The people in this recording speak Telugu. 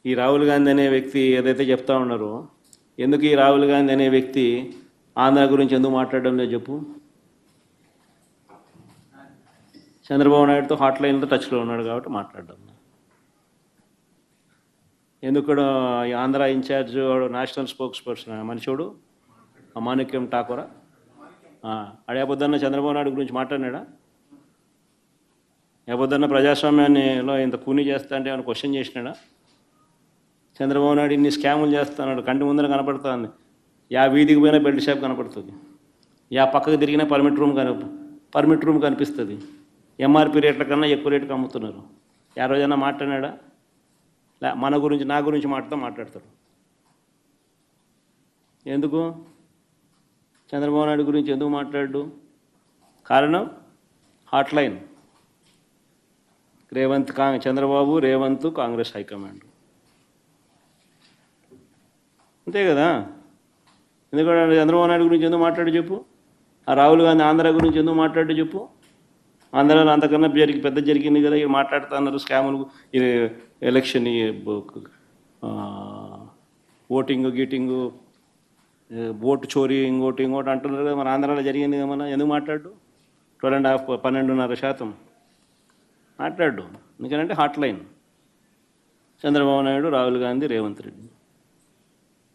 ఈ రాహుల్ గాంధీ అనే వ్యక్తి ఏదైతే చెప్తా ఉన్నారో, ఎందుకు ఈ రాహుల్ గాంధీ అనే వ్యక్తి ఆంధ్ర గురించి ఎందుకు మాట్లాడడం లేదు చెప్పు. చంద్రబాబు నాయుడుతో హాట్లైన్తో టచ్లో ఉన్నాడు కాబట్టి మాట్లాడడం. ఎందుకు ఈ Andhra in-charge national spokesperson మనిషోడు అమాణిక్యం ఠాకూరా అడేపొద్దన్న చంద్రబాబు నాయుడు గురించి మాట్లాడినాడా? ఏపొద్దన్న ప్రజాస్వామ్యాన్నిలో ఇంత కూని చేస్తా అంటే ఏమైనా క్వశ్చన్ చేసినాడా? చంద్రబాబు నాయుడు ఇన్ని స్కాములు చేస్తున్నాడు, కంటి ముందర కనపడుతుంది. యా వీధికి పోయినా బెల్ట్ షాప్ కనపడుతుంది, యా పక్కకు తిరిగినా పర్మిట్ రూమ్ కనిపిస్తుంది. ఎంఆర్పి రేట్ల కన్నా ఎక్కువ రేటుకి అమ్ముతున్నారు. ఆ రోజైనా మాట్లాడినాడా? మన గురించి నా గురించి మాట్లాడతాడు. ఎందుకు చంద్రబాబు నాయుడు గురించి ఎందుకు మాట్లాడు? కారణం హాట్లైన్. చంద్రబాబు రేవంత్ కాంగ్రెస్ హైకమాండ్, అంతే కదా. ఎందుకంటే చంద్రబాబు నాయుడు గురించి ఎందుకు మాట్లాడు చెప్పు. ఆ రాహుల్ గాంధీ ఆంధ్ర గురించి ఎందుకు మాట్లాడు చెప్పు. ఆంధ్రాలో అంతకన్నా పెద్ద జరిగింది కదా, ఇవి మాట్లాడుతున్నారు. స్కాములు, ఎలక్షన్, ఓటింగ్ గీటింగు, ఓటు చోరీ, ఇంకోటి అంటున్నారు కదా. మన ఆంధ్రాలో జరిగింది కదా, మన ఎందుకు మాట్లాడు? 12.5% మాట్లాడు. ఎందుకంటే హాట్లైన్ చంద్రబాబు నాయుడు, రాహుల్ గాంధీ, రేవంత్ రెడ్డి.